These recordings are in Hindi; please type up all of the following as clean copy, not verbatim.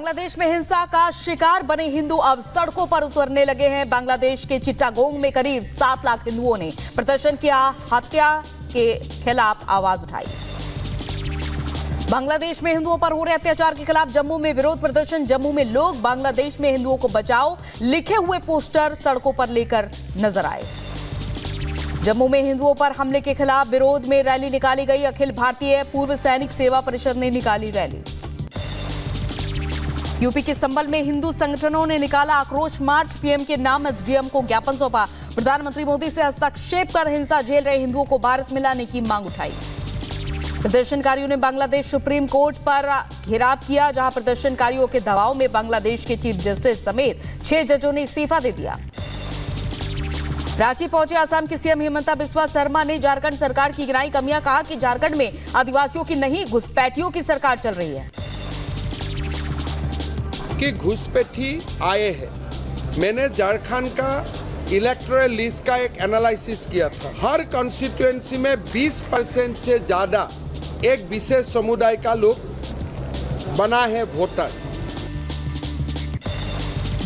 बांग्लादेश में हिंसा का शिकार बने हिंदू अब सड़कों पर उतरने लगे हैं। बांग्लादेश के चिट्टागोंग में करीब 7 लाख हिंदुओं ने प्रदर्शन किया, हत्या के खिलाफ आवाज उठाई। बांग्लादेश में हिंदुओं पर हो रहे अत्याचार के खिलाफ जम्मू में विरोध प्रदर्शन। जम्मू में लोग बांग्लादेश में हिंदुओं को बचाओ लिखे हुए पोस्टर सड़कों पर लेकर नजर आए। जम्मू में हिंदुओं पर हमले के खिलाफ विरोध में रैली निकाली गई। अखिल भारतीय पूर्व सैनिक सेवा परिषद ने निकाली रैली। यूपी के संभल में हिंदू संगठनों ने निकाला आक्रोश मार्च। पीएम के नाम एसडीएम को ज्ञापन सौंपा। प्रधानमंत्री मोदी से हस्तक्षेप कर हिंसा झेल रहे हिंदुओं को भारत में लाने की मांग उठाई। प्रदर्शनकारियों ने बांग्लादेश सुप्रीम कोर्ट पर घेराव किया, जहां प्रदर्शनकारियों के दबाव में बांग्लादेश के चीफ जस्टिस समेत 6 जजों ने इस्तीफा दे दिया। रांची पहुंचे असम के सीएम हिमंता बिस्वा शर्मा ने झारखंड सरकार की गिनाई कमियां। कहा कि झारखंड में आदिवासियों की नहीं घुसपैठियों की सरकार चल रही है कि घुसपैठी आए हैं। मैंने झारखंड का इलेक्टोरल लिस्ट का एक एनालिसिस किया था। हर कॉन्स्टिट्यूएंसी में 20% से ज्यादा एक विशेष समुदाय का लोग बना है वोटर।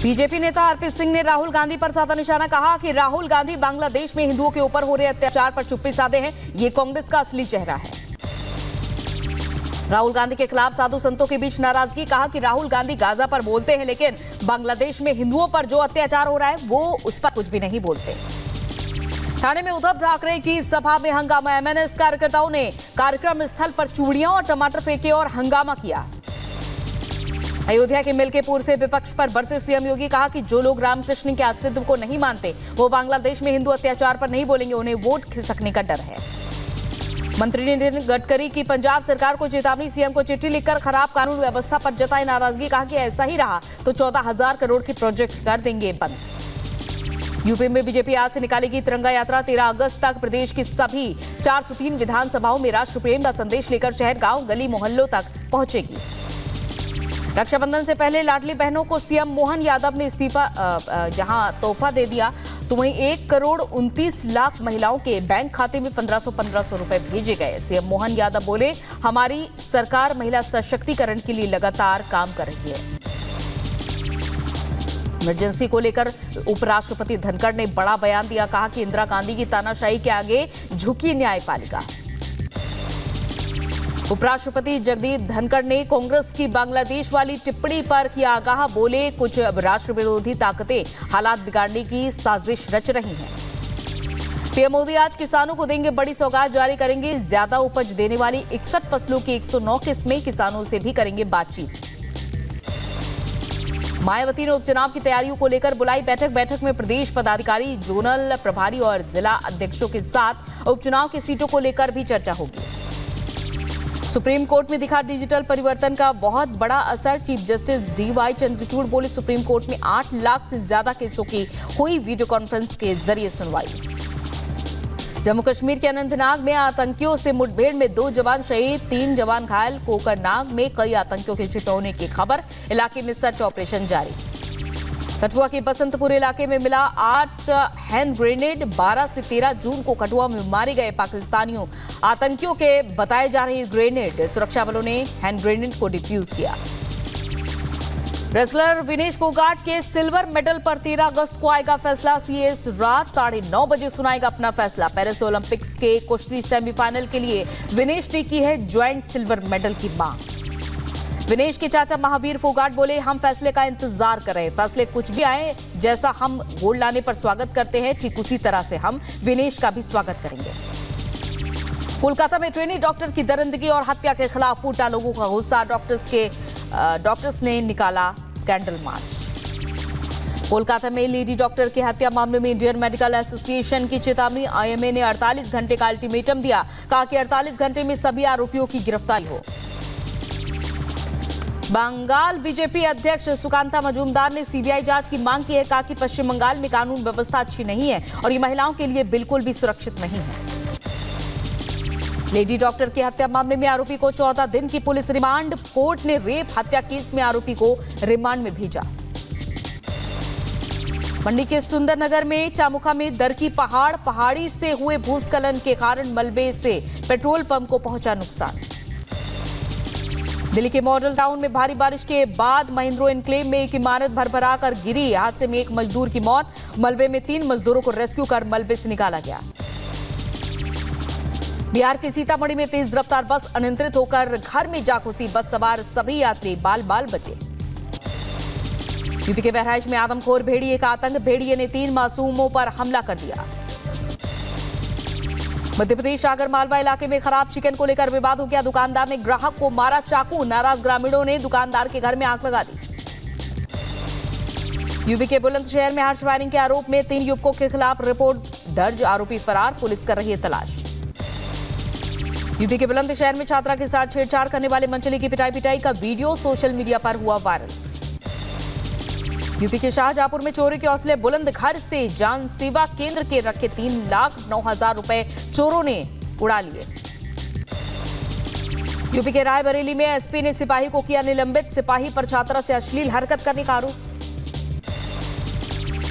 बीजेपी नेता आरपी सिंह ने राहुल गांधी पर साधा निशाना। कहा कि राहुल गांधी बांग्लादेश में हिंदुओं के ऊपर हो रहे अत्याचार पर चुप्पी साधे हैं। ये कांग्रेस का असली चेहरा है। राहुल गांधी के खिलाफ साधु संतों के बीच नाराजगी। कहा कि राहुल गांधी गाजा पर बोलते हैं, लेकिन बांग्लादेश में हिंदुओं पर जो अत्याचार हो रहा है वो उस पर कुछ भी नहीं बोलते। ठाणे में उद्धव ठाकरे की सभा में हंगामा। एमएनएस कार्यकर्ताओं ने कार्यक्रम स्थल पर चूड़ियां और टमाटर फेंके और हंगामा किया। अयोध्या के मिल्केपुर से विपक्ष पर बरसे सीएम योगी। कहा कि जो लोग रामकृष्ण के अस्तित्व को नहीं मानते वो बांग्लादेश में हिंदू अत्याचार पर नहीं बोलेंगे, उन्हें वोट खिसकने का डर है। मंत्री नितिन गडकरी की पंजाब सरकार को चेतावनी। सीएम को चिट्ठी लिखकर खराब कानून व्यवस्था पर जताई नाराजगी। कहा कि ऐसा ही रहा तो 14,000 करोड़ के प्रोजेक्ट कर देंगे बंद। यूपी में बीजेपी आज से निकालेगी तिरंगा यात्रा। 13 अगस्त तक प्रदेश की सभी 403 विधानसभाओं में राष्ट्र प्रेम का संदेश लेकर शहर, गांव, गली मोहल्लों तक पहुंचेगी। रक्षाबंधन से पहले लाडली बहनों को सीएम मोहन यादव ने इस्तीफा जहां तोहफा दे दिया, तो वहीं 1,29,00,000 महिलाओं के बैंक खाते में 1500 रुपए भेजे गए। सीएम मोहन यादव बोले, हमारी सरकार महिला सशक्तिकरण के लिए लगातार काम कर रही है। इमरजेंसी को लेकर उपराष्ट्रपति धनखड़ ने बड़ा बयान दिया। कहा कि इंदिरा गांधी की तानाशाही के आगे झुकी न्यायपालिका। उपराष्ट्रपति जगदीप धनखड़ ने कांग्रेस की बांग्लादेश वाली टिप्पणी पर किया आगाह। बोले, कुछ राष्ट्र विरोधी ताकतें हालात बिगाड़ने की साजिश रच रही हैं। पीएम मोदी आज किसानों को देंगे बड़ी सौगात, जारी करेंगे ज्यादा उपज देने वाली 61 फसलों की 109 किस्में। किसानों से भी करेंगे बातचीत। मायावती ने उपचुनाव की तैयारियों को लेकर बुलाई बैठक में प्रदेश पदाधिकारी, जोनल प्रभारी और जिला अध्यक्षों के साथ उपचुनाव की सीटों को लेकर भी चर्चा होगी। सुप्रीम कोर्ट में दिखा डिजिटल परिवर्तन का बहुत बड़ा असर। चीफ जस्टिस डीवाई चंद्रचूड़ बोले, सुप्रीम कोर्ट में 8 लाख से ज्यादा केसों की हुई वीडियो कॉन्फ्रेंस के जरिए सुनवाई। जम्मू कश्मीर के अनंतनाग में आतंकियों से मुठभेड़ में 2 जवान शहीद, 3 जवान घायल। कोकरनाग में कई आतंकियों के छिपने की खबर। इलाके में सर्च ऑपरेशन जारी। कठुआ के बसंतपुर इलाके में मिला 8 हैंड ग्रेनेड। 12 से 13 जून को कठुआ में मारे गए पाकिस्तानियों आतंकियों के बताए जा रहे ग्रेनेड। सुरक्षा बलों ने हैंड ग्रेनेड को डिफ्यूज किया। रेसलर विनेश फोगाट के सिल्वर मेडल पर 13 अगस्त को आएगा फैसला। सीएस रात 9:30 बजे सुनाएगा अपना फैसला। पेरिस ओलंपिक्स के कुश्ती सेमीफाइनल के लिए विनेश ने की है ज्वाइंट सिल्वर मेडल की मांग। विनेश के चाचा महावीर फोगाट बोले, हम फैसले का इंतजार कर रहे हैं। फैसले कुछ भी आए, जैसा हम गोल्ड लाने पर स्वागत करते हैं, ठीक उसी तरह से हम विनेश का भी स्वागत करेंगे। कोलकाता में ट्रेनी डॉक्टर की दरिंदगी और हत्या के खिलाफ फूटा लोगों का गुस्सा। डॉक्टर्स ने निकाला कैंडल मार्च। कोलकाता में लेडी डॉक्टर की हत्या मामले में इंडियन मेडिकल एसोसिएशन की चेतावनी। आईएमए ने 48 घंटे का अल्टीमेटम दिया। कहा कि 48 घंटे में सभी आरोपियों की गिरफ्तारी हो। बंगाल बीजेपी अध्यक्ष सुकांता मजूमदार ने सीबीआई जांच की मांग की है। कहा कि पश्चिम बंगाल में कानून व्यवस्था अच्छी नहीं है और ये महिलाओं के लिए बिल्कुल भी सुरक्षित नहीं है। लेडी डॉक्टर की हत्या मामले में आरोपी को 14 दिन की पुलिस रिमांड। कोर्ट ने रेप हत्या केस में आरोपी को रिमांड में भेजा। मंडी के सुंदरनगर में चामुखा में दरकी पहाड़ी से हुए भूस्खलन के कारण मलबे से पेट्रोल पंप को पहुंचा नुकसान। दिल्ली के मॉडल टाउन में भारी बारिश के बाद महिंद्रो एन्क्लेव में एक इमारत भरभरा कर गिरी। हादसे में एक मजदूर की मौत। मलबे में 3 मजदूरों को रेस्क्यू कर मलबे से निकाला गया। बिहार के सीतामढ़ी में तेज रफ्तार बस अनियंत्रित होकर घर में जा घुसी। बस सवार सभी यात्री बाल बाल बचे। यूपी के बहराइच में आदमखोर भेड़िए का आतंक। भेड़िए ने 3 मासूमों पर हमला कर दिया। मध्य प्रदेश आगर मालवा इलाके में खराब चिकन को लेकर विवाद हो गया। दुकानदार ने ग्राहक को मारा चाकू। नाराज ग्रामीणों ने दुकानदार के घर में आग लगा दी। यूपी के बुलंदशहर में हार्श फायरिंग के आरोप में 3 युवकों के खिलाफ रिपोर्ट दर्ज। आरोपी फरार। पुलिस कर रही है तलाश। यूपी के बुलंदशहर में छात्रा के साथ छेड़छाड़ करने वाले मंचली की पिटाई का वीडियो सोशल मीडिया पर हुआ वायरल। यूपी के शाहजहांपुर में चोरी के हौसले बुलंद। घर से जान सेवा केंद्र के रखे 3,09,000 रुपए चोरों ने उड़ा लिए। यूपी के रायबरेली में एसपी ने सिपाही को किया निलंबित। सिपाही पर छात्रा से अश्लील हरकत करने का आरोप।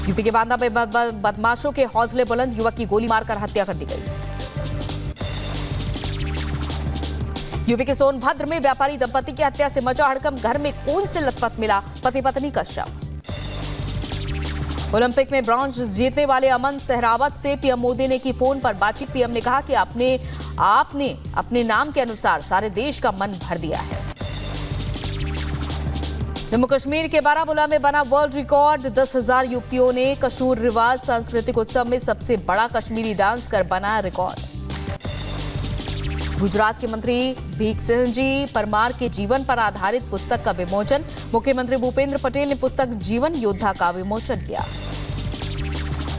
यूपी के बांदा में बदमाशों के हौसले बुलंद। युवक की गोली मारकर हत्या कर दी गई। यूपी के सोनभद्र में व्यापारी दंपति की हत्या से मचा हड़कंप। घर में खून से लथपथ मिला पति पत्नी का शव। ओलंपिक में ब्रॉन्ज जीतने वाले अमन सहरावत से पीएम मोदी ने की फोन पर बातचीत। पीएम ने कहा कि आपने अपने नाम के अनुसार सारे देश का मन भर दिया है। जम्मू कश्मीर के बारामूला में बना वर्ल्ड रिकॉर्ड। 10,000 युवतियों ने कशूर रिवाज सांस्कृतिक उत्सव में सबसे बड़ा कश्मीरी डांस कर बनाया रिकॉर्ड। गुजरात के मंत्री भीख सिंह जी परमार के जीवन पर आधारित पुस्तक का विमोचन। मुख्यमंत्री भूपेंद्र पटेल ने पुस्तक जीवन योद्धा का विमोचन किया।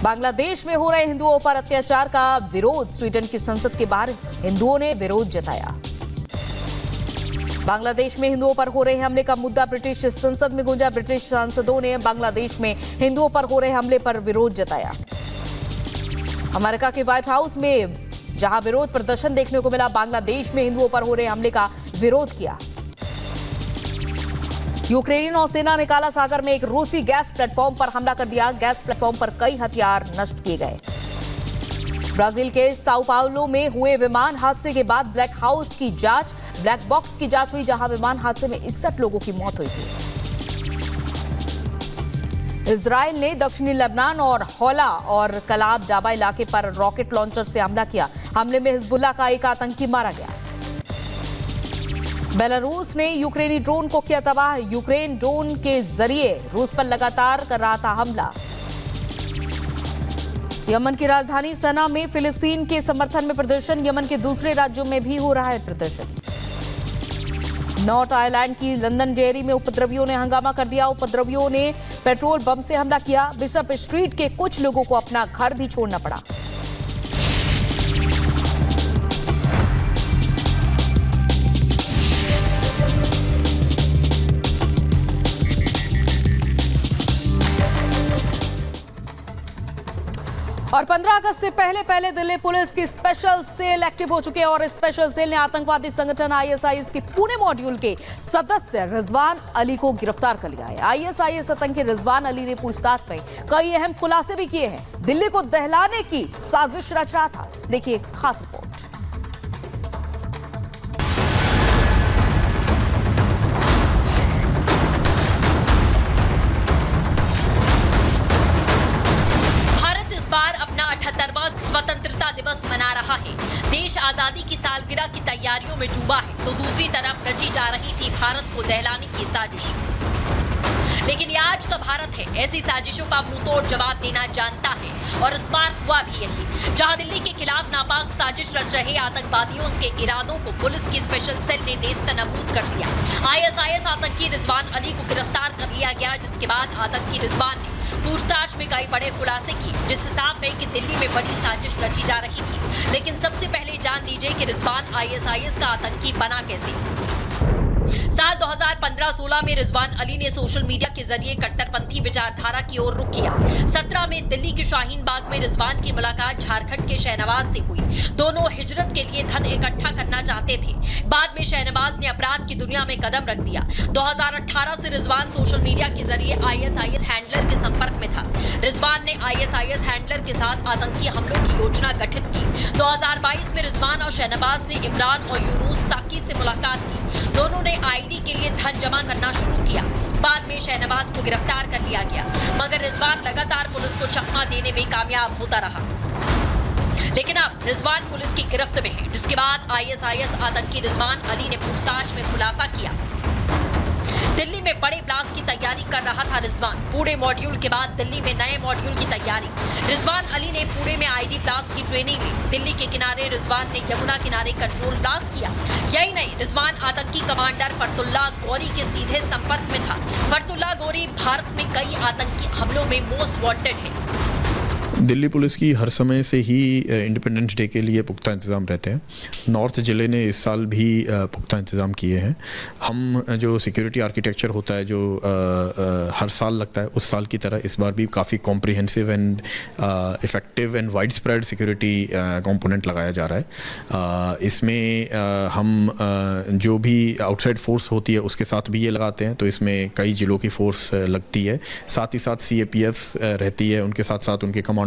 बांग्लादेश में हो रहे हिंदुओं पर अत्याचार का विरोध। स्वीडन की संसद के बाहर हिंदुओं ने विरोध जताया। बांग्लादेश में हिंदुओं पर हो रहे हमले का मुद्दा ब्रिटिश संसद में गूंजा। ब्रिटिश सांसदों ने बांग्लादेश में हिंदुओं पर हो रहे हमले पर विरोध जताया। अमेरिका के व्हाइट हाउस में जहां विरोध प्रदर्शन देखने को मिला, बांग्लादेश में हिंदुओं पर हो रहे हमले का विरोध किया। यूक्रेनी नौसेना ने काला सागर में एक रूसी गैस प्लेटफॉर्म पर हमला कर दिया। गैस प्लेटफॉर्म पर कई हथियार नष्ट किए गए। ब्राजील के साओ पाउलो में हुए विमान हादसे के बाद ब्लैक बॉक्स की जांच हुई, जहां विमान हादसे में 61 लोगों की मौत हुई थी। इजराइल ने दक्षिणी लेबनान और हौला और कलाब डाबा इलाके पर रॉकेट लॉन्चर से हमला किया। हमले में हिजबुल्लाह का एक आतंकी मारा गया। बेलारूस ने यूक्रेनी ड्रोन को किया तबाह। यूक्रेन ड्रोन के जरिए रूस पर लगातार कर रहा था हमला। यमन की राजधानी सना में फिलिस्तीन के समर्थन में प्रदर्शन। यमन के दूसरे राज्यों में भी हो रहा है प्रदर्शन। नॉर्थ आयरलैंड की लंदन डेयरी में उपद्रवियों ने हंगामा कर दिया। उपद्रवियों ने पेट्रोल बम से हमला किया। बिशप स्ट्रीट के कुछ लोगों को अपना घर भी छोड़ना पड़ा। और 15 अगस्त से पहले दिल्ली पुलिस की स्पेशल सेल एक्टिव हो चुके हैं और इस स्पेशल सेल ने आतंकवादी संगठन आईएसआईएस के पुणे मॉड्यूल के सदस्य रिजवान अली को गिरफ्तार कर लिया है। आईएसआईएस आतंकी रिजवान अली ने पूछताछ में कई अहम खुलासे भी किए हैं। दिल्ली को दहलाने की साजिश रच रहा था। देखिए खास रिपोर्ट। स्वतंत्रता दिवस मना रहा है। देश आजादी की सालगिरह की तैयारियों में डूबा है, तो दूसरी तरफ रची जा रही थी भारत को दहलाने की साजिश। लेकिन ये आज का भारत है ऐसी साजिशों का मुंहतोड़ जवाब देना जानता है और इस बार हुआ भी यही। जहां दिल्ली के खिलाफ नापाक साजिश रच रहे आतंकवादियों के इरादों को पुलिस की स्पेशल सेल ने नेस्तनाबूद कर दिया। आईएसआईएस आतंकी रिजवान अली को गिरफ्तार कर लिया गया, जिसके बाद आतंकी रिजवान ने पूछताछ में कई बड़े खुलासे किए, जिससे साफ है कि दिल्ली में बड़ी साजिश रची जा रही थी। लेकिन सबसे पहले जान लीजिए कि रिजवान आईएसआईएस का आतंकी बना कैसे। साल 2015-16 में रिजवान अली ने सोशल मीडिया के जरिए कट्टरपंथी विचारधारा की ओर रुख किया। 17 में दिल्ली के शाहीन बाग में रिजवान की मुलाकात झारखंड के शहनवाज से हुई। दोनों हिजरत के लिए धन इकट्ठा करना चाहते थे। बाद में शहनवाज ने अपराध की दुनिया में कदम रख दिया। 2018 से रिजवान सोशल मीडिया के जरिए आईएसआईएस हैंडलर के संपर्क में था। रिजवान ने आईएसआईएस हैंडलर के साथ आतंकी हमलों की योजना गठित की। 2022 में रिजवान और शहनवाज ने इमरान और यूनुस साकी से मुलाकात की। दोनों ने आईडी के लिए धन जमा करना शुरू किया। बाद में शहनवाज को गिरफ्तार कर लिया गया, मगर रिजवान लगातार पुलिस को चकमा देने में कामयाब होता रहा। लेकिन अब रिजवान पुलिस की गिरफ्त में है, जिसके बाद आईएसआईएस आतंकी रिजवान अली ने पूछताछ में खुलासा किया। दिल्ली में बड़े ब्लास्ट की तैयारी कर रहा था रिजवान। पूरे मॉड्यूल के बाद दिल्ली में नए मॉड्यूल की तैयारी। रिजवान अली ने पुणे में आईडी ब्लास्ट की ट्रेनिंग ली। दिल्ली के किनारे रिजवान ने यमुना किनारे कंट्रोल ब्लास्ट किया। यही नहीं, रिजवान आतंकी कमांडर फरतुल्लाह गौरी के सीधे संपर्क में था। फरतुल्लाह गौरी भारत में कई आतंकी हमलों में मोस्ट वांटेड है। दिल्ली पुलिस की हर समय से ही इंडिपेंडेंस डे के लिए पुख्ता इंतज़ाम रहते हैं। नॉर्थ जिले ने इस साल भी पुख्ता इंतज़ाम किए हैं। हम जो सिक्योरिटी आर्किटेक्चर होता है जो हर साल लगता है, उस साल की तरह इस बार भी काफ़ी comprehensive and effective and wide spread security component लगाया जा रहा है। इसमें हम जो भी आउटसाइड फोर्स होती है उसके साथ भी ये लगाते हैं, तो इसमें कई जिलों की फोर्स लगती है। साथ ही साथ CAPFs रहती है, उनके साथ साथ उनके कमांडो